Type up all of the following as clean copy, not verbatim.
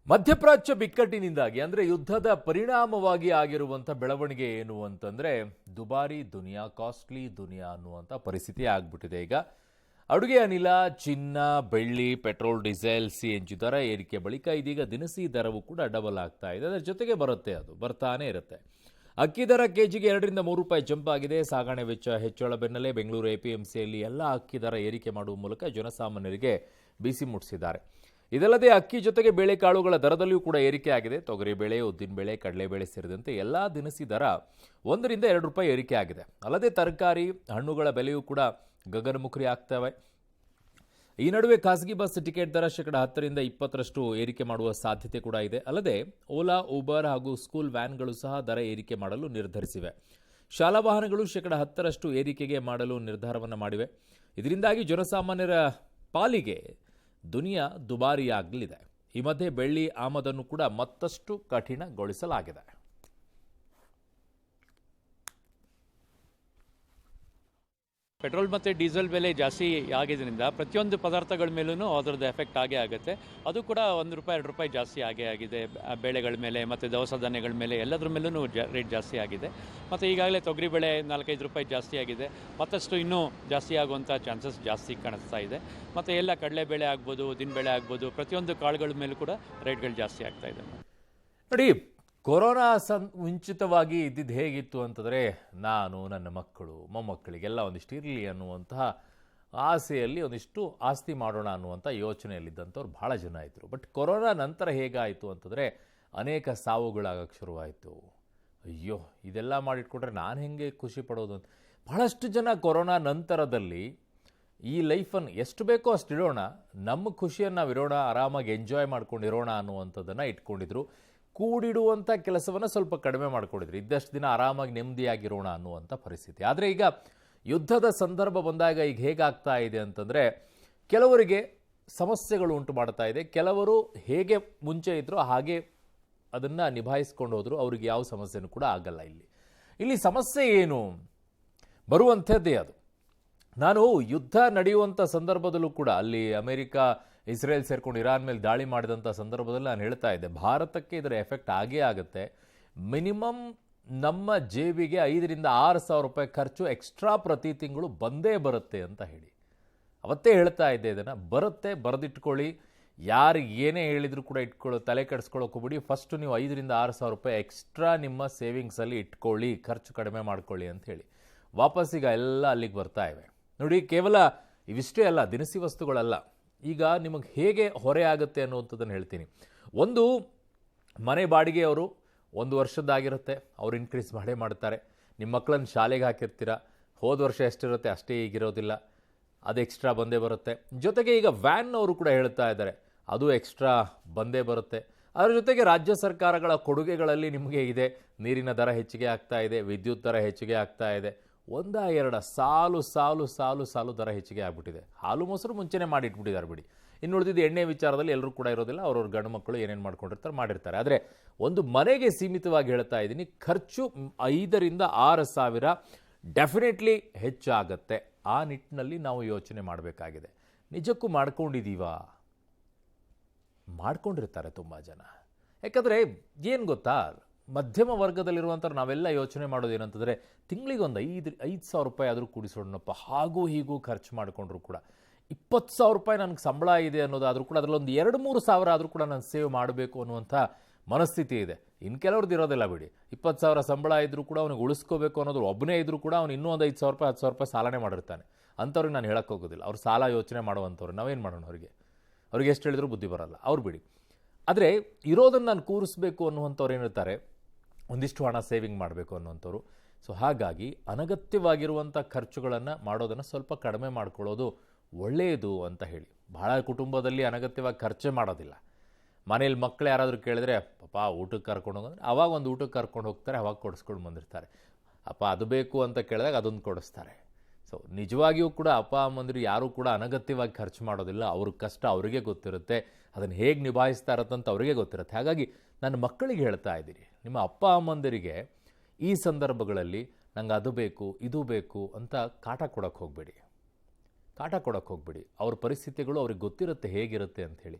ಮಧ್ಯಪ್ರಾಚ್ಯ ಬಿಕ್ಕಟ್ಟಿನಿಂದಾಗಿ ಅಂದರೆ ಯುದ್ಧದ ಪರಿಣಾಮವಾಗಿ ಆಗಿರುವಂಥ ಬೆಳವಣಿಗೆ ಏನು ಅಂತಂದರೆ ದುಬಾರಿ ದುನಿಯಾ, ಕಾಸ್ಟ್ಲಿ ದುನಿಯಾ ಅನ್ನುವಂಥ ಪರಿಸ್ಥಿತಿ ಆಗ್ಬಿಟ್ಟಿದೆ. ಈಗ ಅಡುಗೆ ಅನಿಲ, ಚಿನ್ನ, ಬೆಳ್ಳಿ, ಪೆಟ್ರೋಲ್, ಡೀಸೆಲ್, CNG ದರ ಏರಿಕೆ ಬಳಿಕ ಇದೀಗ ದಿನಸಿ ದರವು ಕೂಡ ಡಬಲ್ ಆಗ್ತಾ ಇದೆ. ಅದರ ಜೊತೆಗೆ ಅದು ಬರ್ತಾನೆ ಇರುತ್ತೆ. ಅಕ್ಕಿ ದರ ಕೆಜಿಗೆ 2ರಿಂದ 3 ರೂಪಾಯಿ ಜಂಪ್ ಆಗಿದೆ. ಸಾಗಣೆ ವೆಚ್ಚ ಹೆಚ್ಚಳ ಬೆನ್ನಲ್ಲೇ ಬೆಂಗಳೂರು APMCಯಲ್ಲಿ ಎಲ್ಲ ಅಕ್ಕಿ ದರ ಏರಿಕೆ ಮಾಡುವ ಮೂಲಕ ಜನಸಾಮಾನ್ಯರಿಗೆ ಬಿಸಿ ಮುಟ್ಟಿಸಿದ್ದಾರೆ. ಇದಲ್ಲದೆ ಅಕ್ಕಿ ಜೊತೆಗೆ ಬೇಳೆಕಾಳುಗಳ ದರದಲ್ಲಿಯೂ ಕೂಡ ಏರಿಕೆ ಆಗಿದೆ. ತೊಗರಿಬೇಳೆ, ಉದ್ದಿನಬೇಳೆ, ಕಡಲೆಬೇಳೆ ಸೇರಿದಂತೆ ಎಲ್ಲ ದಿನಸಿ ದರ 1ರಿಂದ 2 ರೂಪಾಯಿ ಏರಿಕೆ ಆಗಿದೆ. ಅಲ್ಲದೆ ತರಕಾರಿ, ಹಣ್ಣುಗಳ ಬೆಲೆಯೂ ಕೂಡ ಗಗನಮುಖಿ ಆಗ್ತವೆ. ಈ ನಡುವೆ ಖಾಸಗಿ ಬಸ್ ಟಿಕೆಟ್ ದರ 10ರಿಂದ 20% ಏರಿಕೆ ಮಾಡುವ ಸಾಧ್ಯತೆ ಕೂಡ ಇದೆ. ಅಲ್ಲದೆ ಓಲಾ, ಊಬರ್ ಹಾಗೂ ಸ್ಕೂಲ್ ವ್ಯಾನ್ಗಳು ಸಹ ದರ ಏರಿಕೆ ಮಾಡಲು ನಿರ್ಧರಿಸಿವೆ. ಶಾಲಾ ವಾಹನಗಳು 10% ಏರಿಕೆಗೆ ಮಾಡಲು ನಿರ್ಧಾರವನ್ನು ಮಾಡಿವೆ. ಇದರಿಂದಾಗಿ ಜನಸಾಮಾನ್ಯರ ಪಾಲಿಗೆ ದುನಿಯಾ ದುಬಾರಿಯಾಗಲಿದೆ. ಈ ಮಧ್ಯೆ ಬೆಳ್ಳಿ ಆಮದನ್ನು ಕೂಡ ಮತ್ತಷ್ಟು ಕಠಿಣಗೊಳಿಸಲಾಗಿದೆ. ಪೆಟ್ರೋಲ್ ಮತ್ತು ಡೀಸೆಲ್ ಬೆಲೆ ಜಾಸ್ತಿ ಆಗಿದ್ದರಿಂದ ಪ್ರತಿಯೊಂದು ಪದಾರ್ಥಗಳ ಮೇಲೂ ಅದರದ್ದು ಎಫೆಕ್ಟ್ ಆಗೇ ಆಗುತ್ತೆ. ಅದು ಕೂಡ 1 ರೂಪಾಯಿ 2 ರೂಪಾಯಿ ಜಾಸ್ತಿ ಆಗೇ ಆಗಿದೆ. ಬೇಳೆಗಳ ಮೇಲೆ ಮತ್ತು ದವಸ ಧಾನ್ಯಗಳ ಮೇಲೆ ಎಲ್ಲದರ ಮೇಲೂ ರೇಟ್ ಜಾಸ್ತಿ ಆಗಿದೆ. ಮತ್ತು ಈಗಾಗಲೇ ತೊಗರಿಬೇಳೆ 4-5 ರೂಪಾಯಿ ಜಾಸ್ತಿ ಆಗಿದೆ. ಮತ್ತಷ್ಟು ಇನ್ನೂ ಜಾಸ್ತಿ ಆಗುವಂಥ ಚಾನ್ಸಸ್ ಜಾಸ್ತಿ ಕಾಣಿಸ್ತಾ ಇದೆ. ಮತ್ತು ಎಲ್ಲ ಕಡಲೆಬೇಳೆ ಆಗ್ಬೋದು, ಉದ್ದಿನಬೇಳೆ ಆಗ್ಬೋದು, ಪ್ರತಿಯೊಂದು ಕಾಳುಗಳ ಮೇಲೂ ಕೂಡ ರೇಟ್ಗಳು ಜಾಸ್ತಿ ಆಗ್ತಾ ಇದೆ. ನೋಡಿ, ಕೊರೋನಾ ಮುಂಚಿತವಾಗಿ ಇದ್ದಿದ್ದು ಹೇಗಿತ್ತು ಅಂತಂದರೆ, ನಾನು ನನ್ನ ಮಕ್ಕಳು ಮೊಮ್ಮಕ್ಕಳಿಗೆಲ್ಲ ಒಂದಿಷ್ಟು ಇರಲಿ ಅನ್ನುವಂತಹ ಆಸೆಯಲ್ಲಿ ಒಂದಿಷ್ಟು ಆಸ್ತಿ ಮಾಡೋಣ ಅನ್ನುವಂಥ ಯೋಚನೆಯಲ್ಲಿದ್ದಂಥವ್ರು ಭಾಳ ಜನ ಇದ್ದರು. ಬಟ್ ಕೊರೋನಾ ನಂತರ ಹೇಗಾಯಿತು ಅಂತಂದರೆ ಅನೇಕ ಸಾವುಗಳಾಗಕ್ಕೆ ಶುರುವಾಯಿತು. ಅಯ್ಯೋ, ಇದೆಲ್ಲ ಮಾಡಿಟ್ಕೊಂಡ್ರೆ ನಾನು ಹೆಂಗೆ ಖುಷಿ ಪಡೋದು ಅಂತ ಭಾಳಷ್ಟು ಜನ ಕೊರೋನಾ ನಂತರದಲ್ಲಿ ಈ ಲೈಫನ್ನು ಎಷ್ಟು ಬೇಕೋ ಅಷ್ಟು ಇರೋಣ, ನಮ್ಮ ಖುಷಿಯನ್ನು ನಾವು ಇರೋಣ, ಆರಾಮಾಗಿ ಎಂಜಾಯ್ ಮಾಡ್ಕೊಂಡಿರೋಣ ಅನ್ನುವಂಥದ್ದನ್ನು ಇಟ್ಕೊಂಡಿದ್ರು. ಕೂಡಿಡುವಂಥ ಕೆಲಸವನ್ನು ಸ್ವಲ್ಪ ಕಡಿಮೆ ಮಾಡಿಕೊಂಡಿದ್ರು. ಇದ್ದಷ್ಟು ದಿನ ಆರಾಮಾಗಿ ನೆಮ್ಮದಿಯಾಗಿರೋಣ ಅನ್ನುವಂಥ ಪರಿಸ್ಥಿತಿ. ಆದರೆ ಈಗ ಯುದ್ಧದ ಸಂದರ್ಭ ಬಂದಾಗ ಈಗ ಹೇಗಾಗ್ತಾ ಇದೆ ಅಂತಂದರೆ, ಕೆಲವರಿಗೆ ಸಮಸ್ಯೆಗಳು ಉಂಟು ಮಾಡ್ತಾ ಇದೆ. ಕೆಲವರು ಹೇಗೆ ಮುಂಚೆ ಇದ್ರೋ ಹಾಗೆ ಅದನ್ನು ನಿಭಾಯಿಸ್ಕೊಂಡು ಹೋದ್ರು, ಅವ್ರಿಗೆ ಯಾವ ಸಮಸ್ಯೆನೂ ಕೂಡ ಆಗಲ್ಲ. ಇಲ್ಲಿ ಸಮಸ್ಯೆ ಏನು ಬರುವಂಥದ್ದೇ ಅದು. ನಾನು ಯುದ್ಧ ನಡೆಯುವಂಥ ಸಂದರ್ಭದಲ್ಲೂ ಕೂಡ ಅಲ್ಲಿ ಅಮೆರಿಕ, ಇಸ್ರೇಲ್ ಸೇರ್ಕೊಂಡು ಇರಾನ್ ಮೇಲೆ ದಾಳಿ ಮಾಡಿದಂಥ ಸಂದರ್ಭದಲ್ಲಿ ನಾನು ಹೇಳ್ತಾ ಇದ್ದೆ, ಭಾರತಕ್ಕೆ ಇದರ ಎಫೆಕ್ಟ್ ಆಗೇ ಆಗುತ್ತೆ. ಮಿನಿಮಮ್ ನಮ್ಮ ಜೇಬಿಗೆ 5ರಿಂದ 6 ಸಾವಿರ ರೂಪಾಯಿ ಖರ್ಚು ಎಕ್ಸ್ಟ್ರಾ ಪ್ರತಿ ತಿಂಗಳು ಬಂದೇ ಬರುತ್ತೆ ಅಂತ ಹೇಳಿ ಅವತ್ತೇ ಹೇಳ್ತಾ ಇದ್ದೆ. ಇದನ್ನು ಬರುತ್ತೆ, ಬರೆದಿಟ್ಕೊಳ್ಳಿ. ಯಾರು ಏನೇ ಹೇಳಿದ್ರು ಕೂಡ ತಲೆ ಕೆಡಿಸ್ಕೊಳ್ಳೋಕೆ ಹೋಗ್ಬಿಡಿ. ಫಸ್ಟು ನೀವು 5ರಿಂದ 6 ಸಾವಿರ ರೂಪಾಯಿ ಎಕ್ಸ್ಟ್ರಾ ನಿಮ್ಮ ಸೇವಿಂಗ್ಸಲ್ಲಿ ಇಟ್ಕೊಳ್ಳಿ, ಖರ್ಚು ಕಡಿಮೆ ಮಾಡ್ಕೊಳ್ಳಿ ಅಂತ ಹೇಳಿ. ವಾಪಸ್ಸೀಗ ಎಲ್ಲ ಅಲ್ಲಿಗೆ ಬರ್ತಾ ಇವೆ. ನೋಡಿ, ಕೇವಲ ಇವಿಷ್ಟೇ ಅಲ್ಲ, ದಿನಸಿ ವಸ್ತುಗಳಲ್ಲ. ಈಗ ನಿಮಗೆ ಹೇಗೆ ಹೊರೆ ಆಗುತ್ತೆ ಅನ್ನುವಂಥದ್ದನ್ನು ಹೇಳ್ತೀನಿ. ಒಂದು ಮನೆ ಬಾಡಿಗೆ ಅವರು 1 ವರ್ಷದ್ದಾಗಿರುತ್ತೆ, ಅವ್ರು ಇನ್ಕ್ರೀಸ್ ಮಾಡೇ ಮಾಡ್ತಾರೆ. ನಿಮ್ಮ ಮಕ್ಕಳನ್ನು ಶಾಲೆಗೆ ಹಾಕಿರ್ತೀರ, ಹೋದ ವರ್ಷ ಎಷ್ಟಿರುತ್ತೆ ಅಷ್ಟೇ ಈಗಿರೋದಿಲ್ಲ, ಅದು ಎಕ್ಸ್ಟ್ರಾ ಬಂದೇ ಬರುತ್ತೆ. ಜೊತೆಗೆ ಈಗ ವ್ಯಾನ್ ಅವರು ಕೂಡ ಹೇಳ್ತಾ ಇದ್ದಾರೆ, ಅದು ಎಕ್ಸ್ಟ್ರಾ ಬಂದೇ ಬರುತ್ತೆ. ಅದರ ಜೊತೆಗೆ ರಾಜ್ಯ ಸರ್ಕಾರಗಳ ಕೊಡುಗೆಗಳಲ್ಲಿ ನಿಮಗೆ ಇದೆ, ನೀರಿನ ದರ ಹೆಚ್ಚಿಗೆ ಆಗ್ತಾ ಇದೆ, ವಿದ್ಯುತ್ ದರ ಹೆಚ್ಚಿಗೆ ಆಗ್ತಾ ಇದೆ. 1-2 ಸಾಲು ದರ ಹೆಚ್ಚಿಗೆ ಆಗ್ಬಿಟ್ಟಿದೆ. ಹಾಲು ಮೊಸರು ಮುಂಚೆನೇ ಮಾಡಿಟ್ಬಿಟ್ಟಿದ್ದಾರೆ ಬಿಡಿ. ಇನ್ನು ಉಳಿದಿದ್ದು ಎಣ್ಣೆ ವಿಚಾರದಲ್ಲಿ ಎಲ್ಲರೂ ಕೂಡ ಇರೋದಿಲ್ಲ, ಅವ್ರವ್ರ ಗಂಡು ಮಕ್ಕಳು ಏನೇನು ಮಾಡ್ಕೊಂಡಿರ್ತಾರೆ ಮಾಡಿರ್ತಾರೆ. ಆದರೆ ಒಂದು ಮನೆಗೆ ಸೀಮಿತವಾಗಿ ಹೇಳ್ತಾ ಇದ್ದೀನಿ, ಖರ್ಚು 5ರಿಂದ 6 ಸಾವಿರ ಡೆಫಿನೆಟ್ಲಿ ಹೆಚ್ಚಾಗತ್ತೆ. ಆ ನಿಟ್ಟಿನಲ್ಲಿ ನಾವು ಯೋಚನೆ ಮಾಡಬೇಕಾಗಿದೆ. ನಿಜಕ್ಕೂ ಮಾಡ್ಕೊಂಡಿದ್ದೀವಾ? ಮಾಡ್ಕೊಂಡಿರ್ತಾರೆ ತುಂಬ ಜನ. ಯಾಕಂದರೆ ಏನು ಗೊತ್ತಾ, ಮಧ್ಯಮ ವರ್ಗದಲ್ಲಿರುವಂಥವ್ರು ನಾವೆಲ್ಲ ಯೋಚನೆ ಮಾಡೋದು ಏನಂತಂದರೆ, ತಿಂಗಳಿಗೆ ಒಂದು 5 ಸಾವಿರ ರೂಪಾಯಿ ಆದರೂ ಕೂಡಿಸೋಣಪ್ಪ, ಹಾಗೂ ಹೀಗೂ ಖರ್ಚು ಮಾಡಿಕೊಂಡ್ರು ಕೂಡ 20 ಸಾವಿರ ರೂಪಾಯಿ ನನಗೆ ಸಂಬಳ ಇದೆ ಅನ್ನೋದಾದರೂ ಕೂಡ ಅದರಲ್ಲಿ ಒಂದು 2-3 ಸಾವಿರ ಆದರೂ ಕೂಡ ನಾನು ಸೇವ್ ಮಾಡಬೇಕು ಅನ್ನುವಂಥ ಮನಸ್ಥಿತಿ ಇದೆ. ಇನ್ನು ಕೆಲವ್ರದ್ದು ಇರೋದಿಲ್ಲ ಬಿಡಿ. 20 ಸಾವಿರ ಸಂಬಳ ಇದ್ದರೂ ಕೂಡ ಅವನಿಗೆ ಉಳಿಸ್ಕೋಬೇಕು ಅನ್ನೋದು ಒಬ್ಬನೇ ಇದ್ದರೂ ಕೂಡ ಅವನು ಇನ್ನೂ ಒಂದು 5 ಸಾವಿರ ರೂಪಾಯಿ 10 ಸಾವಿರ ರೂಪಾಯಿ ಸಾಲನೇ ಮಾಡಿರ್ತಾನೆ. ಅಂಥವ್ರಿಗೆ ನಾನು ಹೇಳಕ್ಕೆ ಹೋಗೋದಿಲ್ಲ. ಅವ್ರು ಸಾಲ ಯೋಚನೆ ಮಾಡುವಂಥವ್ರು ನಾವೇನು ಮಾಡೋಣ? ಅವ್ರಿಗೆ ಎಷ್ಟು ಹೇಳಿದ್ರು ಬುದ್ಧಿ ಬರೋಲ್ಲ, ಅವ್ರು ಬಿಡಿ. ಆದರೆ ಇರೋದನ್ನು ನಾನು ಕೂರಿಸ್ಬೇಕು ಅನ್ನುವಂಥವ್ರು ಏನಿರ್ತಾರೆ, ಒಂದಿಷ್ಟು ಹಣ ಸೇವಿಂಗ್ ಮಾಡಬೇಕು ಅನ್ನುವಂಥವ್ರು. ಸೊ ಹಾಗಾಗಿ ಅನಗತ್ಯವಾಗಿರುವಂಥ ಖರ್ಚುಗಳನ್ನು ಮಾಡೋದನ್ನು ಸ್ವಲ್ಪ ಕಡಿಮೆ ಮಾಡ್ಕೊಳ್ಳೋದು ಒಳ್ಳೆಯದು ಅಂತ ಹೇಳಿ. ಬಹಳ ಕುಟುಂಬದಲ್ಲಿ ಅನಗತ್ಯವಾಗಿ ಖರ್ಚೆ ಮಾಡೋದಿಲ್ಲ. ಮನೇಲಿ ಮಕ್ಕಳು ಯಾರಾದರೂ ಕೇಳಿದ್ರೆ, ಪಾಪ ಊಟಕ್ಕೆ ಕರ್ಕೊಂಡು ಹೋಗೋದ್ರೆ ಅವಾಗ ಒಂದು ಊಟಕ್ಕೆ ಕರ್ಕೊಂಡು ಹೋಗ್ತಾರೆ, ಅವಾಗ ಕೊಡಿಸ್ಕೊಂಡು ಬಂದಿರ್ತಾರೆ. ಅಪ್ಪ ಅದು ಬೇಕು ಅಂತ ಕೇಳಿದಾಗ ಅದೊಂದು ಕೊಡಿಸ್ತಾರೆ. ಸೊ ನಿಜವಾಗಿಯೂ ಕೂಡ ಅಪ್ಪ ಅಮ್ಮಂದಿರು ಯಾರೂ ಕೂಡ ಅನಗತ್ಯವಾಗಿ ಖರ್ಚು ಮಾಡೋದಿಲ್ಲ. ಅವ್ರ ಕಷ್ಟ ಅವರಿಗೆ ಗೊತ್ತಿರುತ್ತೆ, ಅದನ್ನು ಹೇಗೆ ನಿಭಾಯಿಸ್ತಾ ಇರತ್ತಂತ ಅವರಿಗೆ ಗೊತ್ತಿರುತ್ತೆ. ಹಾಗಾಗಿ ನನ್ನ ಮಕ್ಕಳಿಗೆ ಹೇಳ್ತಾ ಇದ್ದೀನಿ, ನಿಮ್ಮ ಅಪ್ಪ ಅಮ್ಮಂದಿರಿಗೆ ಈ ಸಂದರ್ಭಗಳಲ್ಲಿ ನಂಗೆ ಅದು ಬೇಕು ಇದು ಬೇಕು ಅಂತ ಕಾಟ ಕೊಡೋಕ್ಕೆ ಹೋಗಬೇಡಿ. ಅವ್ರ ಪರಿಸ್ಥಿತಿಗಳು ಅವ್ರಿಗೆ ಗೊತ್ತಿರುತ್ತೆ ಹೇಗಿರುತ್ತೆ ಅಂಥೇಳಿ.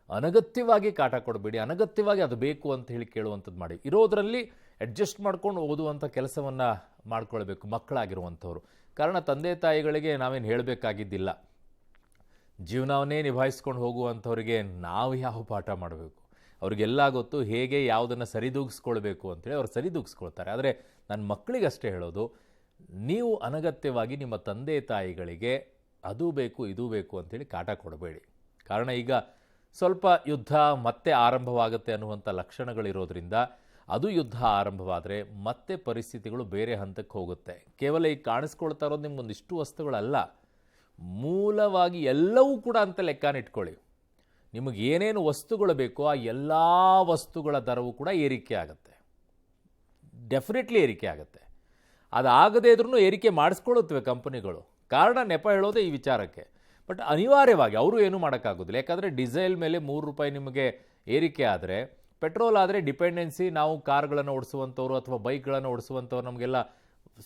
ಅನಗತ್ಯವಾಗಿ ಕಾಟ ಕೊಡಬೇಡಿ, ಅನಗತ್ಯವಾಗಿ ಅದು ಬೇಕು ಅಂತ ಹೇಳಿ ಕೇಳುವಂಥದ್ದು ಮಾಡಿ. ಇರೋದರಲ್ಲಿ ಅಡ್ಜಸ್ಟ್ ಮಾಡ್ಕೊಂಡು ಓದುವಂಥ ಕೆಲಸವನ್ನು ಮಾಡ್ಕೊಳ್ಬೇಕು ಮಕ್ಕಳಾಗಿರುವಂಥವ್ರು. ಕಾರಣ ತಂದೆ ತಾಯಿಗಳಿಗೆ ನಾವೇನು ಹೇಳಬೇಕಾಗಿದ್ದಿಲ್ಲ. ಜೀವನವನ್ನೇ ನಿಭಾಯಿಸ್ಕೊಂಡು ಹೋಗುವಂಥವ್ರಿಗೆ ನಾವು ಯಾವ ಪಾಠ ಮಾಡಬೇಕು? ಅವ್ರಿಗೆಲ್ಲ ಗೊತ್ತು ಹೇಗೆ ಯಾವುದನ್ನು ಸರಿದೂಗಿಸ್ಕೊಳ್ಬೇಕು ಅಂತೇಳಿ ಅವ್ರು ಸರಿದೂಗಿಸ್ಕೊಳ್ತಾರೆ. ಆದರೆ ನನ್ನ ಮಕ್ಕಳಿಗಷ್ಟೇ ಹೇಳೋದು, ನೀವು ಅನಗತ್ಯವಾಗಿ ನಿಮ್ಮ ತಂದೆ ತಾಯಿಗಳಿಗೆ ಅದು ಬೇಕು ಇದು ಬೇಕು ಅಂಥೇಳಿ ಕಾಟ ಕೊಡಬೇಡಿ. ಕಾರಣ ಈಗ ಸ್ವಲ್ಪ ಯುದ್ಧ ಮತ್ತೆ ಆರಂಭವಾಗುತ್ತೆ ಅನ್ನುವಂಥ ಲಕ್ಷಣಗಳಿರೋದ್ರಿಂದ ಅದು ಯುದ್ಧ ಆರಂಭವಾದರೆ ಮತ್ತೆ ಪರಿಸ್ಥಿತಿಗಳು ಬೇರೆ ಹಂತಕ್ಕೆ ಹೋಗುತ್ತೆ. ಕೇವಲ ಈಗ ಕಾಣಿಸ್ಕೊಳ್ತಾ ಇರೋದು ನಿಮ್ಗೊಂದಿಷ್ಟು ವಸ್ತುಗಳಲ್ಲ, ಮೂಲವಾಗಿ ಎಲ್ಲವೂ ಕೂಡ ಅಂತ ಲೆಕ್ಕನಿಟ್ಕೊಳ್ಳಿ. ನಿಮಗೆ ಏನೇನು ವಸ್ತುಗಳು ಬೇಕೋ ಆ ಎಲ್ಲ ವಸ್ತುಗಳ ದರವೂ ಕೂಡ ಏರಿಕೆ ಆಗುತ್ತೆ, ಡೆಫಿನೆಟ್ಲಿ ಏರಿಕೆ ಆಗುತ್ತೆ. ಅದಾಗದೇ ಇದ್ರೂ ಏರಿಕೆ ಮಾಡಿಸ್ಕೊಳ್ಳುತ್ತವೆ ಕಂಪನಿಗಳು. ಕಾರಣ ನೆಪ ಹೇಳೋದೇ ಈ ವಿಚಾರಕ್ಕೆ. ಬಟ್ ಅನಿವಾರ್ಯವಾಗಿ ಅವರು ಏನೂ ಮಾಡೋಕ್ಕಾಗೋದಿಲ್ಲ. ಯಾಕಂದರೆ ಡೀಸೆಲ್ ಮೇಲೆ ₹3 ನಿಮಗೆ ಏರಿಕೆ ಆದರೆ, ಪೆಟ್ರೋಲ್ ಆದರೆ ಡಿಪೆಂಡೆನ್ಸಿ, ನಾವು ಕಾರ್ಗಳನ್ನು ಓಡಿಸುವಂಥವ್ರು ಅಥವಾ ಬೈಕ್ಗಳನ್ನು ಓಡಿಸುವಂಥವ್ರು ನಮಗೆಲ್ಲ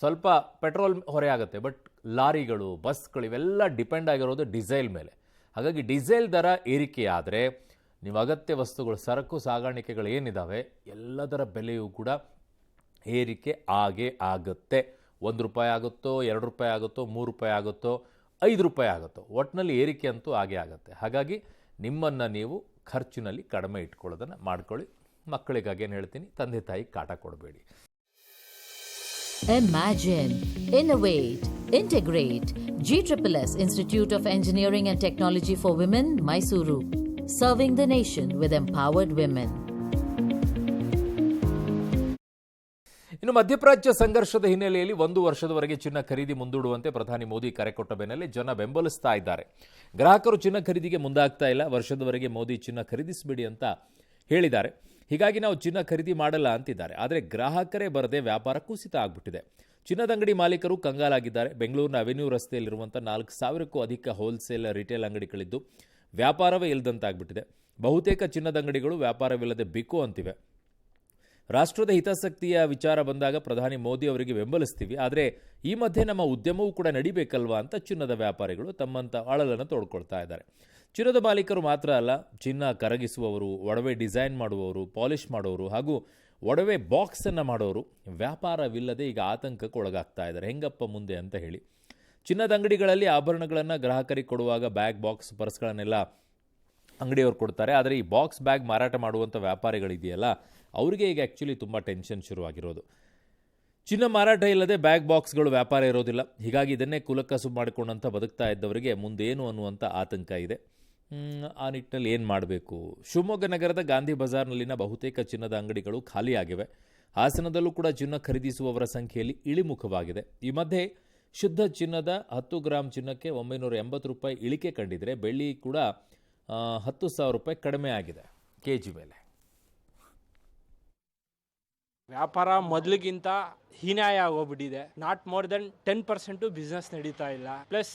ಸ್ವಲ್ಪ ಪೆಟ್ರೋಲ್ ಹೊರೆ ಆಗುತ್ತೆ. ಬಟ್ ಲಾರಿಗಳು, ಬಸ್ಗಳು ಇವೆಲ್ಲ ಡಿಪೆಂಡ್ ಆಗಿರೋದು ಡೀಸೆಲ್ ಮೇಲೆ. ಹಾಗಾಗಿ ಡೀಸೆಲ್ ದರ ಏರಿಕೆ ಆದರೆ ನೀವು ಅಗತ್ಯ ವಸ್ತುಗಳು, ಸರಕು ಸಾಗಾಣಿಕೆಗಳು ಏನಿದ್ದಾವೆ ಎಲ್ಲದರ ಬೆಲೆಯೂ ಕೂಡ ಏರಿಕೆ ಆಗೇ ಆಗುತ್ತೆ. ₹1 ಆಗುತ್ತೋ, ₹2 ಆಗುತ್ತೋ, ₹3 ಆಗುತ್ತೋ, ₹5 ಆಗುತ್ತೋ, ಒಟ್ಟಿನಲ್ಲಿ ಏರಿಕೆ ಅಂತೂ ಆಗೇ ಆಗುತ್ತೆ. ಹಾಗಾಗಿ ನಿಮ್ಮನ್ನು ನೀವು ಖರ್ಚಿನಲ್ಲಿ ಕಡಿಮೆ ಇಟ್ಕೊಳ್ಳೋದನ್ನು ಮಾಡ್ಕೊಳ್ಳಿ. ಮಕ್ಕಳಿಗಾಗಿ ಏನು ಹೇಳ್ತೀನಿ, ತಂದೆ ತಾಯಿ ಕಾಟ ಕೊಡಬೇಡಿ. Imagine, innovate, integrate. GSSS Institute of Engineering and Technology for Women, Mysuru. Serving the nation with empowered women. ಇನ್ನು ಮಧ್ಯಪ್ರಾಚ್ಯ ಸಂಘರ್ಷದ ಹಿನ್ನೆಲೆಯಲ್ಲಿ 1 ವರ್ಷದವರೆಗೆ ಚಿನ್ನ ಖರೀದಿ ಮುಂದೂಡುವಂತೆ ಪ್ರಧಾನಿ ಮೋದಿ ಕರೆ ಕೊಟ್ಟ ಬೆನ್ನಲ್ಲೇ ಜನ ಬೆಂಬಲಿಸ್ತಾ ಇದ್ದಾರೆ. ಗ್ರಾಹಕರು ಚಿನ್ನ ಖರೀದಿಗೆ ಮುಂದಾಗ್ತಾ ಇಲ್ಲ. ವರ್ಷದವರೆಗೆ ಮೋದಿ ಚಿನ್ನ ಖರೀದಿಸಬೇಡಿ ಅಂತ ಹೇಳಿದ್ದಾರೆ. ಹೀಗಾಗಿ ನಾವು ಚಿನ್ನ ಖರೀದಿ ಮಾಡಲ್ಲ ಅಂತಿದ್ದಾರೆ. ಆದರೆ ಗ್ರಾಹಕರೇ ಬರದೆ ವ್ಯಾಪಾರ ಕುಸಿತ ಆಗ್ಬಿಟ್ಟಿದೆ. ಚಿನ್ನದ ಅಂಗಡಿ ಮಾಲೀಕರು ಕಂಗಾಲಾಗಿದ್ದಾರೆ. ಬೆಂಗಳೂರಿನ ಅವೆನ್ಯೂ ರಸ್ತೆಯಲ್ಲಿರುವಂಥ 4,000ಕ್ಕೂ ಅಧಿಕ ಹೋಲ್ಸೇಲ್ ರಿಟೇಲ್ ಅಂಗಡಿಗಳಿದ್ದು ವ್ಯಾಪಾರವೇ ಇಲ್ಲದಂತಾಗ್ಬಿಟ್ಟಿದೆ. ಬಹುತೇಕ ಚಿನ್ನದ ಅಂಗಡಿಗಳು ವ್ಯಾಪಾರವಿಲ್ಲದೆ ಬಿಕೋ ಅಂತಿವೆ. ರಾಷ್ಟ್ರದ ಹಿತಾಸಕ್ತಿಯ ವಿಚಾರ ಬಂದಾಗ ಪ್ರಧಾನಿ ಮೋದಿ ಅವರಿಗೆ ಬೆಂಬಲಿಸ್ತೀವಿ, ಆದರೆ ಈ ಮಧ್ಯೆ ನಮ್ಮ ಉದ್ಯಮವೂ ಕೂಡ ನಡಿಬೇಕಲ್ವಾ ಅಂತ ಚಿನ್ನದ ವ್ಯಾಪಾರಿಗಳು ತಮ್ಮಂಥ ಅಳಲನ್ನು ತೋಡ್ಕೊಳ್ತಾ ಇದ್ದಾರೆ. ಚಿನ್ನದ ಮಾಲೀಕರು ಮಾತ್ರ ಅಲ್ಲ, ಚಿನ್ನ ಕರಗಿಸುವವರು, ಒಡವೆ ಡಿಸೈನ್ ಮಾಡುವವರು, ಪಾಲಿಷ್ ಮಾಡೋರು ಹಾಗೂ ಒಡವೆ ಬಾಕ್ಸನ್ನು ಮಾಡೋರು ವ್ಯಾಪಾರವಿಲ್ಲದೆ ಈಗ ಆತಂಕಕ್ಕೆ ಒಳಗಾಗ್ತಾ ಇದ್ದಾರೆ. ಹೆಂಗಪ್ಪ ಮುಂದೆ ಅಂತ ಹೇಳಿ ಚಿನ್ನದ ಅಂಗಡಿಗಳಲ್ಲಿ ಆಭರಣಗಳನ್ನು ಗ್ರಾಹಕರಿಗೆ ಕೊಡುವಾಗ ಬ್ಯಾಗ್, ಬಾಕ್ಸ್, ಪರ್ಸ್ಗಳನ್ನೆಲ್ಲ ಅಂಗಡಿಯವರು ಕೊಡ್ತಾರೆ. ಆದರೆ ಈ ಬಾಕ್ಸ್ ಬ್ಯಾಗ್ ಮಾರಾಟ ಮಾಡುವಂಥ ವ್ಯಾಪಾರಿಗಳಿದೆಯಲ್ಲ, ಅವರಿಗೆ ಈಗ ಆ್ಯಕ್ಚುಲಿ ತುಂಬ ಟೆನ್ಷನ್ ಶುರುವಾಗಿರೋದು. ಚಿನ್ನ ಮಾರಾಟ ಇಲ್ಲದೆ ಬ್ಯಾಗ್ ಬಾಕ್ಸ್ಗಳು ವ್ಯಾಪಾರ ಇರೋದಿಲ್ಲ. ಹೀಗಾಗಿ ಇದನ್ನೇ ಕುಲಕಸುಬು ಮಾಡಿಕೊಂಡಂಥ ಬದುಕ್ತಾ ಇದ್ದವರಿಗೆ ಮುಂದೇನು ಅನ್ನುವಂಥ ಆತಂಕ ಇದೆ. ಆ ನಿಟ್ಟಿನಲ್ಲಿ ಏನು ಮಾಡಬೇಕು? ಶಿವಮೊಗ್ಗ ನಗರದ ಗಾಂಧಿ ಬಜಾರ್ನಲ್ಲಿನ ಬಹುತೇಕ ಚಿನ್ನದ ಅಂಗಡಿಗಳು ಖಾಲಿಯಾಗಿವೆ. ಹಾಸನದಲ್ಲೂ ಕೂಡ ಚಿನ್ನ ಖರೀದಿಸುವವರ ಸಂಖ್ಯೆಯಲ್ಲಿ ಇಳಿಮುಖವಾಗಿದೆ. ಈ ಮಧ್ಯೆ ಶುದ್ಧ ಚಿನ್ನದ 10 ಗ್ರಾಂ ಚಿನ್ನಕ್ಕೆ ₹980 ಇಳಿಕೆ ಕಂಡಿದ್ರೆ, ಬೆಳ್ಳಿ ಕೂಡ ₹10,000 ಕಡಿಮೆ ಆಗಿದೆ ಕೆಜಿ ಮೇಲೆ. ವ್ಯಾಪಾರ ಮೊದಲಿಗಿಂತ ಹೀನಾಯ ಆಗೋಗ್ಬಿಟ್ಟಿದೆ. ನಾಟ್ ಮೋರ್ ದೆನ್ 10% ಬಿಸ್ನೆಸ್ ನಡೀತಾ ಇಲ್ಲ. ಪ್ಲಸ್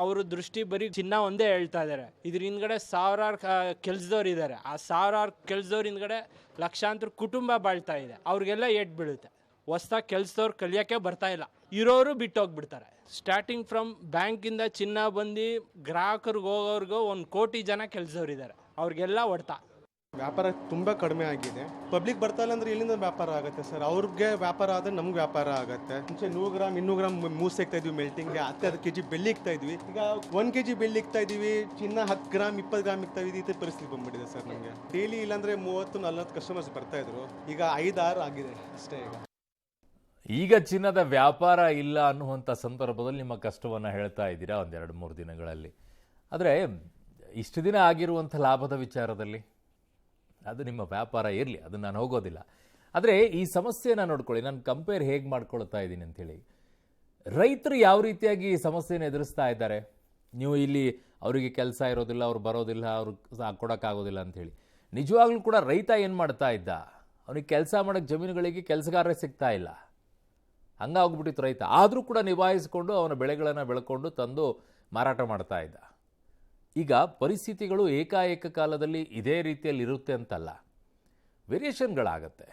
ಅವ್ರ ದೃಷ್ಟಿ ಬರೀ ಚಿನ್ನ ಒಂದೇ ಹೇಳ್ತಾ ಇದ್ದಾರೆ. ಇದ್ರ ಹಿಂದ್ಗಡೆ ಸಾವಿರಾರು ಕೆಲ್ಸದವ್ರು ಇದ್ದಾರೆ. ಆ ಸಾವಿರಾರು ಕೆಲ್ಸದವ್ರ ಹಿಂದ್ಗಡೆ ಲಕ್ಷಾಂತರ ಕುಟುಂಬ ಬಾಳ್ತಾ ಇದೆ. ಅವ್ರಿಗೆಲ್ಲ ಏಟ್ ಬೀಳುತ್ತೆ. ಹೊಸ್ದಾಗಿ ಕೆಲ್ಸದವ್ರು ಕಲಿಯೋಕ್ಕೆ ಬರ್ತಾ ಇಲ್ಲ. ಇರೋರು ಬಿಟ್ಟು ಹೋಗ್ಬಿಡ್ತಾರೆ. ಸ್ಟಾರ್ಟಿಂಗ್ ಫ್ರಮ್ ಬ್ಯಾಂಕಿಂದ ಚಿನ್ನ ಬಂದು ಗ್ರಾಹಕರಿಗೆ ಹೋಗೋರ್ಗೂ 1 ಕೋಟಿ ಜನ ಕೆಲ್ಸದವ್ರು ಇದ್ದಾರೆ. ಅವ್ರಿಗೆಲ್ಲ ಹೊಡ್ತಾ. ವ್ಯಾಪಾರ ತುಂಬ ಕಡಿಮೆ ಆಗಿದೆ. ಪಬ್ಲಿಕ್ ಬರ್ತಾ ಇಲ್ಲ ಅಂದ್ರೆ ಎಲ್ಲಿಂದ ವ್ಯಾಪಾರ ಆಗುತ್ತೆ ಸರ್? ಅವ್ರಿಗೆ ವ್ಯಾಪಾರ ಆದರೆ ನಮ್ಗೆ ವ್ಯಾಪಾರ ಆಗುತ್ತೆ. ಮುಂಚೆ 100 ಗ್ರಾಮ್ 200 ಗ್ರಾಮ್ ಮೂಸ್ ಇಕ್ತಾ ಇದ್ವಿ ಮೆಲ್ಟಿಂಗ್ಗೆ. 10 kg ಬೆಳ್ಳಿ ಇಕ್ತಾ ಇದ್ವಿ. ಈಗ 1 kg ಬೆಳ್ಳಿ ಇಕ್ತಾ ಇದೀವಿ. ಚಿನ್ನ 10 ಗ್ರಾಮ್ 20 ಗ್ರಾಮ್ ಇಕ್ತಾ ಇದ್ದೀವಿ. ಈ ಪರಿಸ್ಥಿತಿ ಬಂದ್ಬಿಟ್ಟಿದೆ ಸರ್ ನಮಗೆ. ಡೈಲಿ ಇಲ್ಲಾಂದ್ರೆ 30-40 ಕಸ್ಟಮರ್ಸ್ ಬರ್ತಾ ಇದ್ರು. ಈಗ 5-6 ಆಗಿದೆ ಅಷ್ಟೇ. ಈಗ ಚಿನ್ನದ ವ್ಯಾಪಾರ ಇಲ್ಲ ಅನ್ನುವಂಥ ಸಂದರ್ಭದಲ್ಲಿ ನಿಮ್ಮ ಕಷ್ಟವನ್ನು ಹೇಳ್ತಾ ಇದ್ದೀರಾ 1-2-3 ದಿನಗಳಲ್ಲಿ. ಆದರೆ ಇಷ್ಟು ದಿನ ಆಗಿರುವಂಥ ಲಾಭದ ವಿಚಾರದಲ್ಲಿ ಅದು ನಿಮ್ಮ ವ್ಯಾಪಾರ ಇರಲಿ, ಅದನ್ನು ನಾನು ಹೋಗೋದಿಲ್ಲ. ಆದರೆ ಈ ಸಮಸ್ಯೆನ ನೋಡ್ಕೊಳ್ಳಿ, ನಾನು ಕಂಪೇರ್ ಹೇಗೆ ಮಾಡ್ಕೊಳ್ತಾ ಇದ್ದೀನಿ ಅಂಥೇಳಿ. ರೈತರು ಯಾವ ರೀತಿಯಾಗಿ ಈ ಸಮಸ್ಯೆನ ಎದುರಿಸ್ತಾ ಇದ್ದಾರೆ. ನೀವು ಇಲ್ಲಿ ಅವರಿಗೆ ಕೆಲಸ ಇರೋದಿಲ್ಲ, ಅವ್ರು ಬರೋದಿಲ್ಲ, ಅವ್ರು ಕೊಡೋಕ್ಕಾಗೋದಿಲ್ಲ ಅಂಥೇಳಿ. ನಿಜವಾಗ್ಲೂ ಕೂಡ ರೈತ ಏನು ಮಾಡ್ತಾ ಇದ್ದ? ಅವನಿಗೆ ಕೆಲಸ ಮಾಡೋಕ್ಕೆ ಜಮೀನುಗಳಿಗೆ ಕೆಲಸಗಾರರೇ ಸಿಗ್ತಾ ಇಲ್ಲ. ಹಂಗಾಗ್ಬಿಟ್ಟಿತ್ತು ರೈತ. ಆದರೂ ಕೂಡ ನಿಭಾಯಿಸಿಕೊಂಡು ಅವನ ಬೆಳೆಗಳನ್ನು ಬೆಳ್ಕೊಂಡು ತಂದು ಮಾರಾಟ ಮಾಡ್ತಾ ಇದ್ದ. ಈಗ ಪರಿಸ್ಥಿತಿಗಳು ಏಕಾಏಕ ಕಾಲದಲ್ಲಿ ಇದೇ ರೀತಿಯಲ್ಲಿ ಇರುತ್ತೆ ಅಂತಲ್ಲ, ವೇರಿಯೇಷನ್ಗಳಾಗತ್ತೆ.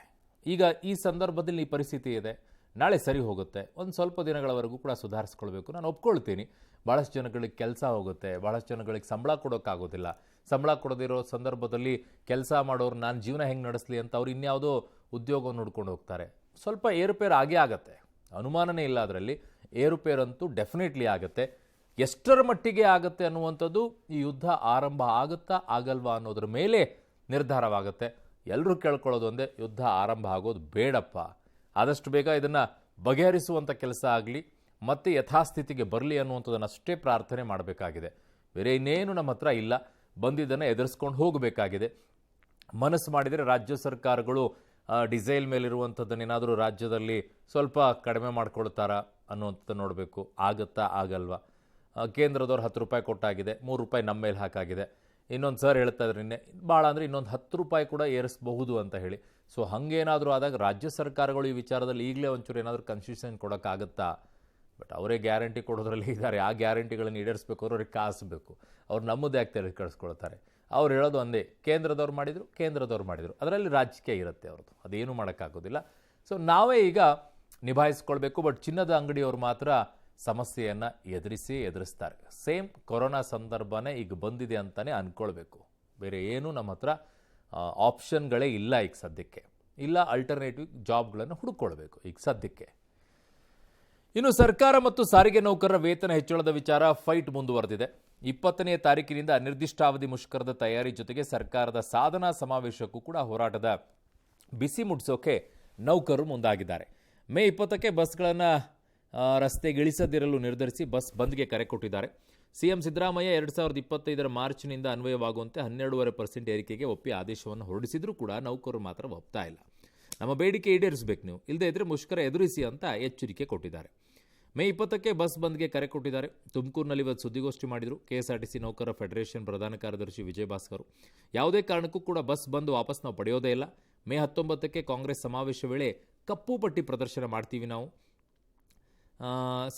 ಈಗ ಈ ಸಂದರ್ಭದಲ್ಲಿ ಈ ಪರಿಸ್ಥಿತಿ ಇದೆ, ನಾಳೆ ಸರಿ ಹೋಗುತ್ತೆ, ಒಂದು ಸ್ವಲ್ಪ ದಿನಗಳವರೆಗೂ ಕೂಡ ಸುಧಾರಿಸ್ಕೊಳ್ಬೇಕು. ನಾನು ಒಪ್ಕೊಳ್ತೀನಿ, ಭಾಳಷ್ಟು ಜನಗಳಿಗೆ ಕೆಲಸ ಹೋಗುತ್ತೆ, ಭಾಳಷ್ಟು ಜನಗಳಿಗೆ ಸಂಬಳ ಕೊಡೋಕ್ಕಾಗೋದಿಲ್ಲ, ಸಂಬಳ ಕೊಡದಿರೋ ಸಂದರ್ಭದಲ್ಲಿ ಕೆಲಸ ಮಾಡೋರು ನಾನು ಜೀವನ ಹೆಂಗೆ ನಡೆಸಲಿ ಅಂತ ಅವ್ರು ಇನ್ಯಾವುದೋ ಉದ್ಯೋಗವನ್ನು ಹುಡ್ಕೊಂಡು ಹೋಗ್ತಾರೆ. ಸ್ವಲ್ಪ ಏರುಪೇರು ಆಗೇ ಆಗುತ್ತೆ, ಅನುಮಾನನೇ ಇಲ್ಲ. ಅದರಲ್ಲಿ ಏರುಪೇರಂತೂ ಡೆಫಿನೆಟ್ಲಿ ಆಗುತ್ತೆ. ಎಷ್ಟರ ಮಟ್ಟಿಗೆ ಆಗುತ್ತೆ ಅನ್ನುವಂಥದ್ದು ಈ ಯುದ್ಧ ಆರಂಭ ಆಗುತ್ತಾ ಆಗಲ್ವಾ ಅನ್ನೋದ್ರ ಮೇಲೆ ನಿರ್ಧಾರವಾಗುತ್ತೆ. ಎಲ್ಲರೂ ಕೇಳ್ಕೊಳ್ಳೋದು ಒಂದೇ, ಯುದ್ಧ ಆರಂಭ ಆಗೋದು ಬೇಡಪ್ಪ, ಆದಷ್ಟು ಬೇಗ ಇದನ್ನು ಬಗೆಹರಿಸುವಂಥ ಕೆಲಸ ಆಗಲಿ, ಮತ್ತೆ ಯಥಾಸ್ಥಿತಿಗೆ ಬರಲಿ ಅನ್ನುವಂಥದ್ದನ್ನು ಅಷ್ಟೇ ಪ್ರಾರ್ಥನೆ ಮಾಡಬೇಕಾಗಿದೆ. ಬೇರೆ ಇನ್ನೇನು ನಮ್ಮ ಹತ್ರ ಇಲ್ಲ. ಬಂದಿದ್ದನ್ನು ಎದುರಿಸ್ಕೊಂಡು ಹೋಗಬೇಕಾಗಿದೆ. ಮನಸ್ಸು ಮಾಡಿದರೆ ರಾಜ್ಯ ಸರ್ಕಾರಗಳು ಡಿಸೈಲ್ ಮೇಲಿರುವಂಥದ್ದನ್ನೇನಾದರೂ ರಾಜ್ಯದಲ್ಲಿ ಸ್ವಲ್ಪ ಕಡಿಮೆ ಮಾಡ್ಕೊಳ್ತಾರಾ ಅನ್ನುವಂಥದ್ದು ನೋಡಬೇಕು. ಆಗುತ್ತಾ ಆಗಲ್ವಾ? ಕೇಂದ್ರದವ್ರು 10 ರೂಪಾಯಿ ಕೊಟ್ಟಾಗಿದೆ, 3 ರೂಪಾಯಿ ನಮ್ಮ ಮೇಲೆ ಹಾಕಾಗಿದೆ. ಇನ್ನೊಂದು ಸರ್ ಹೇಳ್ತಾ ಇದ್ರೆ ನಿನ್ನೆ ಭಾಳ ಅಂದರೆ ಇನ್ನೊಂದು 10 ರೂಪಾಯಿ ಕೂಡ ಏರಿಸಬಹುದು ಅಂತ ಹೇಳಿ. ಸೊ ಹಾಗೇನಾದರೂ ಆದಾಗ ರಾಜ್ಯ ಸರ್ಕಾರಗಳು ಈ ವಿಚಾರದಲ್ಲಿ ಈಗಲೇ ಒಂಚೂರು ಏನಾದರೂ ಕನ್ಸೆಷನ್ ಕೊಡೋಕ್ಕಾಗುತ್ತಾ? ಬಟ್ ಅವರೇ ಗ್ಯಾರಂಟಿ ಕೊಡೋದ್ರಲ್ಲಿ ಇದ್ದಾರೆ. ಆ ಗ್ಯಾರಂಟಿಗಳನ್ನು ಈಡೇರಿಸಬೇಕು ಅಂದ್ರೆ ಅವ್ರಿಗೆ ಕಾಸು ಬೇಕು. ಅವ್ರು ನಮ್ಮದೇ ಆಗ್ತಾ ಕಳಿಸ್ಕೊಳ್ತಾರೆ. ಅವ್ರು ಹೇಳೋದು ಒಂದೇ, ಕೇಂದ್ರದವ್ರು ಮಾಡಿದರು, ಅದರಲ್ಲಿ ರಾಜಕೀಯ ಇರುತ್ತೆ ಅವ್ರದ್ದು, ಅದೇನು ಮಾಡೋಕ್ಕಾಗೋದಿಲ್ಲ. ಸೊ ನಾವೇ ಈಗ ನಿಭಾಯಿಸ್ಕೊಳ್ಬೇಕು. ಬಟ್ ಚಿನ್ನದ ಅಂಗಡಿಯವರು ಮಾತ್ರ ಸಮಸ್ಯೆಯನ್ನು ಎದುರಿಸ್ತಾರೆ. ಸೇಮ್ ಕೊರೋನಾ ಸಂದರ್ಭನೇ ಈಗ ಬಂದಿದೆ ಅಂತಲೇ ಅಂದ್ಕೊಳ್ಬೇಕು. ಬೇರೆ ಏನೂ ನಮ್ಮ ಹತ್ರ ಆಪ್ಷನ್ಗಳೇ ಇಲ್ಲ ಈಗ ಸದ್ಯಕ್ಕೆ. ಇಲ್ಲ ಅಲ್ಟರ್ನೇಟಿವ್ ಜಾಬ್ಗಳನ್ನು ಹುಡುಕೊಳ್ಬೇಕು ಈಗ ಸದ್ಯಕ್ಕೆ. ಇನ್ನು ಸರ್ಕಾರ ಮತ್ತು ಸಾರಿಗೆ ನೌಕರರ ವೇತನ ಹೆಚ್ಚಳದ ವಿಚಾರ ಫೈಟ್ ಮುಂದುವರೆದಿದೆ. 20ನೇ ತಾರೀಕಿನಿಂದ ಅನಿರ್ದಿಷ್ಟಾವಧಿ ಮುಷ್ಕರದ ತಯಾರಿ ಜೊತೆಗೆ ಸರ್ಕಾರದ ಸಾಧನಾ ಸಮಾವೇಶಕ್ಕೂ ಕೂಡ ಹೋರಾಟದ ಬಿಸಿ ಮುಟ್ಟಿಸೋಕೆ ನೌಕರರು ಮುಂದಾಗಿದ್ದಾರೆ. ಮೇ 20ಕ್ಕೆ ಬಸ್ಗಳನ್ನು ರಸ್ತೆಗಿಳಿಸದಿರಲು ನಿರ್ಧರಿಸಿ ಬಸ್ ಬಂದ್ಗೆ ಕರೆ ಕೊಟ್ಟಿದ್ದಾರೆ. ಸಿಎಂ ಸಿದ್ದರಾಮಯ್ಯ 2025ರ ಮಾರ್ಚ್ನಿಂದ ಅನ್ವಯವಾಗುವಂತೆ 12.5% ಏರಿಕೆಗೆ ಒಪ್ಪಿ ಆದೇಶವನ್ನು ಹೊರಡಿಸಿದ್ರೂ ಕೂಡ ನೌಕರರು ಮಾತ್ರ ಒಪ್ತಾ ಇಲ್ಲ. ನಮ್ಮ ಬೇಡಿಕೆ ಈಡೇರಿಸಬೇಕು, ನೀವು ಇಲ್ಲದೇ ಇದ್ರೆ ಮುಷ್ಕರ ಎದುರಿಸಿ ಅಂತ ಎಚ್ಚರಿಕೆ ಕೊಟ್ಟಿದ್ದಾರೆ. ಮೇ 20ಕ್ಕೆ ಬಸ್ ಬಂದ್ಗೆ ಕರೆ ಕೊಟ್ಟಿದ್ದಾರೆ. ತುಮಕೂರಿನಲ್ಲಿ ಇವತ್ತು ಸುದ್ದಿಗೋಷ್ಠಿ ಮಾಡಿದರು ಕೆಎಸ್ಆರ್ಟಿಸಿ ನೌಕರರ ಫೆಡರೇಷನ್ ಪ್ರಧಾನ ಕಾರ್ಯದರ್ಶಿ ವಿಜಯ್ ಭಾಸ್ಕರ್. ಯಾವುದೇ ಕಾರಣಕ್ಕೂ ಕೂಡ ಬಸ್ ಬಂದು ವಾಪಸ್ ನಾವು ಪಡೆಯೋದೇ ಇಲ್ಲ. ಮೇ 19ಕ್ಕೆ ಕಾಂಗ್ರೆಸ್ ಸಮಾವೇಶ ವೇಳೆ ಕಪ್ಪು ಪಟ್ಟಿ ಪ್ರದರ್ಶನ ಮಾಡ್ತೀವಿ ನಾವು.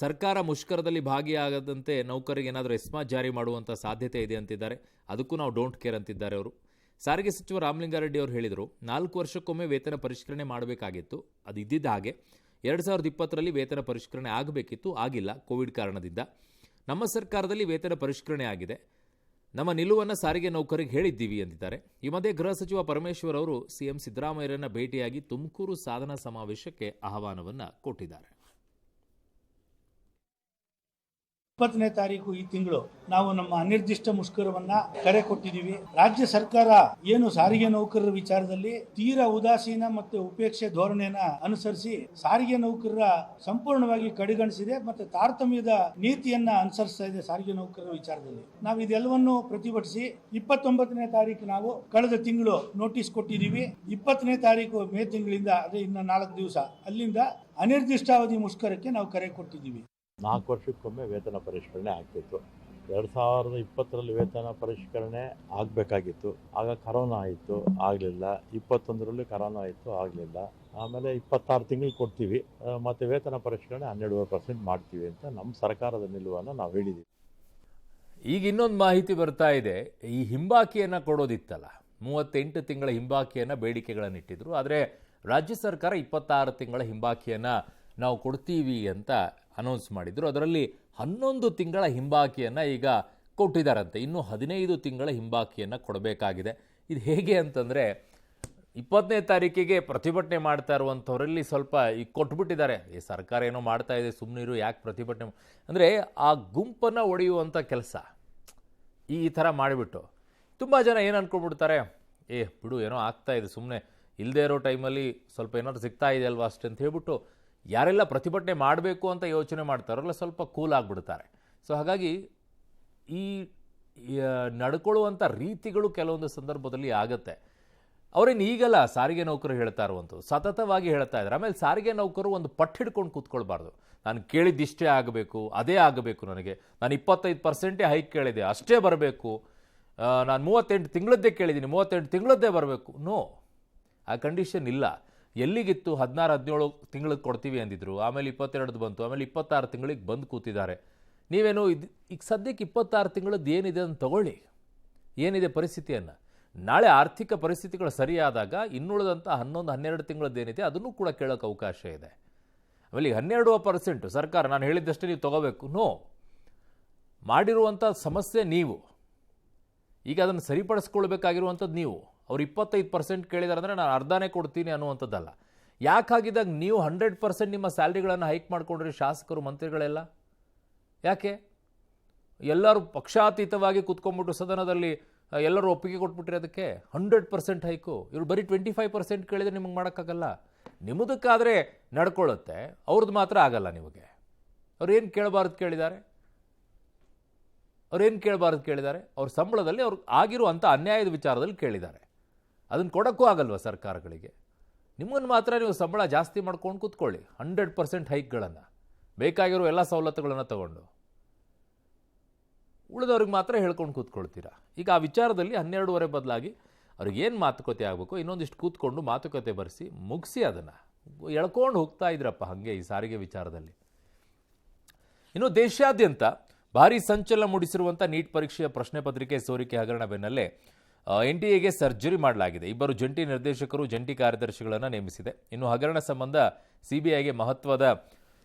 ಸರ್ಕಾರ ಮುಷ್ಕರದಲ್ಲಿ ಭಾಗಿಯಾಗದಂತೆ ನೌಕರಿಗೆ ಏನಾದರೂ ಎಸ್ಮಾ ಜಾರಿ ಮಾಡುವಂಥ ಸಾಧ್ಯತೆ ಇದೆ ಅಂತಿದ್ದಾರೆ. ಅದಕ್ಕೂ ನಾವು ಡೋಂಟ್ ಕೇರ್ ಅಂತಿದ್ದಾರೆ ಅವರು. ಸಾರಿಗೆ ಸಚಿವ ರಾಮಲಿಂಗಾರೆಡ್ಡಿ ಅವರು ಹೇಳಿದರು, 4 ವರ್ಷಕ್ಕೊಮ್ಮೆ ವೇತನ ಪರಿಷ್ಕರಣೆ ಮಾಡಬೇಕಾಗಿತ್ತು, ಅದು ಇದ್ದಿದ್ದ ಹಾಗೆ. 2020ರಲ್ಲಿ ವೇತನ ಪರಿಷ್ಕರಣೆ ಆಗಬೇಕಿತ್ತು, ಆಗಿಲ್ಲ ಕೋವಿಡ್ ಕಾರಣದಿಂದ. ನಮ್ಮ ಸರ್ಕಾರದಲ್ಲಿ ವೇತನ ಪರಿಷ್ಕರಣೆ ಆಗಿದೆ. ನಮ್ಮ ನಿಲುವನ್ನು ಸಾರಿಗೆ ನೌಕರಿಗೆ ಹೇಳಿದ್ದೀವಿ ಅಂದಿದ್ದಾರೆ. ಈ ಮಧ್ಯೆ ಗೃಹ ಸಚಿವ ಪರಮೇಶ್ವರ್ ಅವರು ಸಿಎಂ ಸಿದ್ದರಾಮಯ್ಯರನ್ನು ಭೇಟಿಯಾಗಿ ತುಮಕೂರು ಸಾಧನಾ ಸಮಾವೇಶಕ್ಕೆ ಆಹ್ವಾನವನ್ನು ಕೊಟ್ಟಿದ್ದಾರೆ. 20ನೇ ತಾರೀಕು ಈ ತಿಂಗಳು ನಾವು ನಮ್ಮ ಅನಿರ್ದಿಷ್ಟ ಮುಷ್ಕರವನ್ನ ಕರೆ ಕೊಟ್ಟಿದ್ದೀವಿ. ರಾಜ್ಯ ಸರ್ಕಾರ ಏನು ಸಾರಿಗೆ ನೌಕರರ ವಿಚಾರದಲ್ಲಿ ತೀರಾ ಉದಾಸೀನ ಮತ್ತು ಉಪೇಕ್ಷೆ ಧೋರಣೆಯನ್ನ ಅನುಸರಿಸಿ ಸಾರಿಗೆ ನೌಕರರ ಸಂಪೂರ್ಣವಾಗಿ ಕಡೆಗಣಿಸಿದೆ ಮತ್ತು ತಾರತಮ್ಯದ ನೀತಿಯನ್ನ ಅನುಸರಿಸ್ತಾ ಇದೆ. ಸಾರಿಗೆ ನೌಕರರ ವಿಚಾರದಲ್ಲಿ ನಾವು ಇದೆಲ್ಲವನ್ನು ಪ್ರತಿಭಟಿಸಿ 29ನೇ ತಾರೀಕು ನಾವು ಕಳೆದ ತಿಂಗಳು ನೋಟಿಸ್ ಕೊಟ್ಟಿದ್ದೀವಿ. 20ನೇ ತಾರೀಕು ಮೇ ತಿಂಗಳಿಂದ, ಅದೇ ಇನ್ನು 4 ದಿವಸ, ಅಲ್ಲಿಂದ ಅನಿರ್ದಿಷ್ಟಾವಧಿ ಮುಷ್ಕರಕ್ಕೆ ನಾವು ಕರೆ ಕೊಟ್ಟಿದ್ದೀವಿ. 4 ವರ್ಷಕ್ಕೊಮ್ಮೆ ವೇತನ ಪರಿಷ್ಕರಣೆ ಆಗ್ತಿತ್ತು. 2020ರಲ್ಲಿ ವೇತನ ಪರಿಷ್ಕರಣೆ ಆಗಬೇಕಾಗಿತ್ತು. ಆಗ ಕರೋನಾ ಆಯಿತು, ಆಗಲಿಲ್ಲ. 21ರಲ್ಲಿ ಕರೋನಾ ಆಯಿತು, ಆಗಲಿಲ್ಲ. ಆಮೇಲೆ 26 ತಿಂಗಳು ಕೊಡ್ತೀವಿ, ಮತ್ತು ವೇತನ ಪರಿಷ್ಕರಣೆ 12% ಮಾಡ್ತೀವಿ ಅಂತ ನಮ್ಮ ಸರ್ಕಾರದ ನಿಲುವನ್ನು ನಾವು ಹೇಳಿದ್ದೀವಿ. ಈಗ ಇನ್ನೊಂದು ಮಾಹಿತಿ ಬರ್ತಾ ಇದೆ. ಈ ಹಿಂಬಾಕಿಯನ್ನು ಕೊಡೋದಿತ್ತಲ್ಲ, 38 ತಿಂಗಳ ಹಿಂಬಾಕಿಯನ್ನು ಬೇಡಿಕೆಗಳನ್ನಿಟ್ಟಿದ್ರು. ಆದರೆ ರಾಜ್ಯ ಸರ್ಕಾರ 26 ತಿಂಗಳ ಹಿಂಬಾಕಿಯನ್ನು ನಾವು ಕೊಡ್ತೀವಿ ಅಂತ ಅನೌನ್ಸ್ ಮಾಡಿದ್ರು. ಅದರಲ್ಲಿ 11 ತಿಂಗಳ ಹಿಂಬಾಕಿಯನ್ನು ಈಗ ಕೊಟ್ಟಿದ್ದಾರಂತೆ. ಇನ್ನು 15 ತಿಂಗಳ ಹಿಂಬಾಕಿಯನ್ನು ಕೊಡಬೇಕಾಗಿದೆ. ಇದು ಹೇಗೆ ಅಂತಂದರೆ, 20ನೇ ತಾರೀಕಿಗೆ ಪ್ರತಿಭಟನೆ ಮಾಡ್ತಾ ಇರುವಂಥವರಲ್ಲಿ ಸ್ವಲ್ಪ ಈಗ ಕೊಟ್ಬಿಟ್ಟಿದ್ದಾರೆ. ಈ ಸರ್ಕಾರ ಏನೋ ಮಾಡ್ತಾ ಇದೆ, ಸುಮ್ಮನಿರು, ಯಾಕೆ ಪ್ರತಿಭಟನೆ ಅಂದರೆ ಆ ಗುಂಪನ್ನು ಒಡೆಯುವಂಥ ಕೆಲಸ ಈ ಥರ ಮಾಡಿಬಿಟ್ಟು ತುಂಬ ಜನ ಏನು ಅಂದ್ಕೊಂಡ್ಬಿಡ್ತಾರೆ, ಬಿಡು ಏನೋ ಆಗ್ತಾ ಇದೆ, ಸುಮ್ಮನೆ ಇಲ್ಲದೇ ಇರೋ ಟೈಮಲ್ಲಿ ಸ್ವಲ್ಪ ಏನಾದ್ರು ಸಿಗ್ತಾ ಇದೆ ಅಲ್ವಾ ಅಷ್ಟೇ ಅಂತ ಹೇಳ್ಬಿಟ್ಟು ಯಾರೆಲ್ಲ ಪ್ರತಿಭಟನೆ ಮಾಡಬೇಕು ಅಂತ ಯೋಚನೆ ಮಾಡ್ತಾರಲ್ಲ ಸ್ವಲ್ಪ ಕೂಲ್ ಆಗಿಬಿಡ್ತಾರೆ. ಸೊ ಹಾಗಾಗಿ ಈ ನಡ್ಕೊಳ್ಳುವಂಥ ರೀತಿಗಳು ಕೆಲವೊಂದು ಸಂದರ್ಭದಲ್ಲಿ ಆಗುತ್ತೆ. ಅವರೇನು ಈಗಲ್ಲ ಸಾರಿಗೆ ನೌಕರು ಹೇಳ್ತಾ ಇರುವಂಥದ್ದು, ಸತತವಾಗಿ ಹೇಳ್ತಾ ಇದ್ದಾರೆ. ಆಮೇಲೆ ಸಾರಿಗೆ ನೌಕರು ಒಂದು ಪಟ್ಟು ಹಿಡ್ಕೊಂಡು ಕೂತ್ಕೊಳ್ಬಾರ್ದು. ನಾನು ಕೇಳಿದ್ದಿಷ್ಟೇ ಆಗಬೇಕು, ಅದೇ ಆಗಬೇಕು, ನಾನು 25% ಹೈಕ್ ಕೇಳಿದೆ ಅಷ್ಟೇ ಬರಬೇಕು, ನಾನು 38 ತಿಂಗಳದ್ದೇ ಕೇಳಿದ್ದೀನಿ 38 ತಿಂಗಳದ್ದೇ ಬರಬೇಕು. ನೋ, ಆ ಕಂಡೀಷನ್ ಇಲ್ಲ. ಎಲ್ಲಿಗಿತ್ತು? 16-17 ತಿಂಗಳಿಗೆ ಕೊಡ್ತೀವಿ ಅಂದಿದ್ರು, ಆಮೇಲೆ 22 ಬಂತು, ಆಮೇಲೆ 26 ತಿಂಗಳಿಗೆ ಬಂದು ಕೂತಿದ್ದಾರೆ. ನೀವೇನು ಈಗ ಸದ್ಯಕ್ಕೆ 26 ತಿಂಗಳದ್ದು ಏನಿದೆ ಅಂತ ತಗೊಳ್ಳಿ, ಏನಿದೆ ಪರಿಸ್ಥಿತಿಯನ್ನು. ನಾಳೆ ಆರ್ಥಿಕ ಪರಿಸ್ಥಿತಿಗಳು ಸರಿಯಾದಾಗ ಇನ್ನುಳಿದಂಥ 11-12 ತಿಂಗಳದ್ದೇನಿದೆ ಅದನ್ನು ಕೂಡ ಕೇಳೋಕ್ಕೆ ಅವಕಾಶ ಇದೆ. ಆಮೇಲೆ 12% ಸರ್ಕಾರ ನಾನು ಹೇಳಿದ್ದಷ್ಟೇ ನೀವು ತೊಗೋಬೇಕು. ನೋ, ಮಾಡಿರುವಂಥ ಸಮಸ್ಯೆ ನೀವು ಈಗ ಅದನ್ನು ಸರಿಪಡಿಸ್ಕೊಳ್ಬೇಕಾಗಿರುವಂಥದ್ದು ನೀವು. ಅವ್ರು 25% ಕೇಳಿದಾರೆ ಅಂದರೆ ನಾನು ಅರ್ಧನೇ ಕೊಡ್ತೀನಿ ಅನ್ನುವಂಥದ್ದಲ್ಲ. ಯಾಕಾಗಿದ್ದಾಗ ನೀವು 100% ನಿಮ್ಮ ಸ್ಯಾಲ್ರಿಗಳನ್ನು ಹೈಕ್ ಮಾಡಿಕೊಂಡ್ರಿ ಶಾಸಕರು ಮಂತ್ರಿಗಳೆಲ್ಲ? ಯಾಕೆ ಎಲ್ಲರೂ ಪಕ್ಷಾತೀತವಾಗಿ ಕೂತ್ಕೊಂಡ್ಬಿಟ್ಟು ಸದನದಲ್ಲಿ ಎಲ್ಲರೂ ಒಪ್ಪಿಗೆ ಕೊಟ್ಬಿಟ್ರಿ ಅದಕ್ಕೆ? 100% ಹೈಕು. ಇವ್ರು ಬರೀ 25% ಕೇಳಿದರೆ ನಿಮಗೆ ಮಾಡೋಕ್ಕಾಗಲ್ಲ. ನಿಮ್ಮದಕ್ಕಾದರೆ ನಡ್ಕೊಳ್ಳುತ್ತೆ, ಅವ್ರದ್ದು ಮಾತ್ರ ಆಗಲ್ಲ. ನಿಮಗೆ ಅವ್ರೇನು ಕೇಳಬಾರ್ದು ಕೇಳಿದ್ದಾರೆ? ಅವ್ರ ಸಂಬಳದಲ್ಲಿ ಅವ್ರಿಗೆ ಆಗಿರುವಂಥ ಅನ್ಯಾಯದ ವಿಚಾರದಲ್ಲಿ ಕೇಳಿದ್ದಾರೆ. ಅದನ್ನು ಕೊಡೋಕ್ಕೂ ಆಗಲ್ವ ಸರ್ಕಾರಗಳಿಗೆ? ನಿಮ್ಮನ್ನು ಮಾತ್ರ ನೀವು ಸಂಬಳ ಜಾಸ್ತಿ ಮಾಡ್ಕೊಂಡು ಕೂತ್ಕೊಳ್ಳಿ, 100% ಹೈಕ್ಗಳನ್ನು, ಬೇಕಾಗಿರೋ ಎಲ್ಲ ಸವಲತ್ತುಗಳನ್ನು ತಗೊಂಡು. ಉಳಿದವ್ರಿಗೆ ಮಾತ್ರ ಹೇಳ್ಕೊಂಡು ಕೂತ್ಕೊಳ್ತೀರಾ. ಈಗ ಆ ವಿಚಾರದಲ್ಲಿ 12:30 ಬದಲಾಗಿ ಅವ್ರಿಗೇನು ಮಾತುಕತೆ ಆಗಬೇಕು, ಇನ್ನೊಂದಿಷ್ಟು ಕೂತ್ಕೊಂಡು ಮಾತುಕತೆ ಬರೆಸಿ ಮುಗಿಸಿ ಅದನ್ನು ಎಳ್ಕೊಂಡು ಹೋಗ್ತಾ ಇದ್ರಪ್ಪ ಹಾಗೆ ಈ ಸಾರಿಗೆ ವಿಚಾರದಲ್ಲಿ. ಇನ್ನು ದೇಶಾದ್ಯಂತ ಭಾರೀ ಸಂಚಲನ ಮೂಡಿಸಿರುವಂಥ ನೀಟ್ ಪರೀಕ್ಷೆಯ ಪ್ರಶ್ನೆ ಪತ್ರಿಕೆ ಸೋರಿಕೆ ಹಗರಣ ಬೆನ್ನಲ್ಲೇ NTA ಸರ್ಜರಿ ಮಾಡಲಾಗಿದೆ. 2 ಜಂಟಿ ನಿರ್ದೇಶಕರು, ಜಂಟಿ ಕಾರ್ಯದರ್ಶಿಗಳನ್ನು ನೇಮಿಸಿದೆ. ಇನ್ನು ಹಗರಣ ಸಂಬಂಧ CBIಗೆ ಮಹತ್ವದ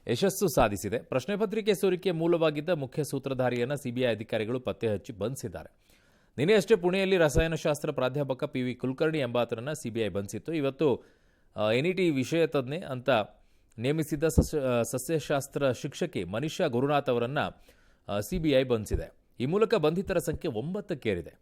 ಯಶಸ್ಸು ಸಾಧಿಸಿದೆ. ಪ್ರಶ್ನೆ ಪತ್ರಿಕೆ ಸೋರಿಕೆ ಮೂಲವಾಗಿದ್ದ ಮುಖ್ಯ ಸೂತ್ರಧಾರಿಯನ್ನು CBI ಅಧಿಕಾರಿಗಳು ಪತ್ತೆ ಹಚ್ಚಿ ಬಂಧಿಸಿದ್ದಾರೆ. ನಿನ್ನೆಯಷ್ಟೇ ಪುಣೆಯಲ್ಲಿ ರಸಾಯನಶಾಸ್ತ್ರ ಪ್ರಾಧ್ಯಾಪಕ PV ಕುಲಕರ್ಣಿ ಎಂಬಾತನನ್ನು CBI ಬಂಧಿಸಿತ್ತು. ಇವತ್ತು NET ವಿಷಯ ತಜ್ಞೆ ಅಂತ ನೇಮಿಸಿದ್ದ ಸಸ್ಯಶಾಸ್ತ್ರ ಶಿಕ್ಷಕಿ ಮನಿಷಾ ಗುರುನಾಥ್ ಅವರನ್ನು CBI ಬಂಧಿಸಿದೆ. ಈ ಮೂಲಕ ಬಂಧಿತರ ಸಂಖ್ಯೆ 9ಕ್ಕೇರಿದೆ.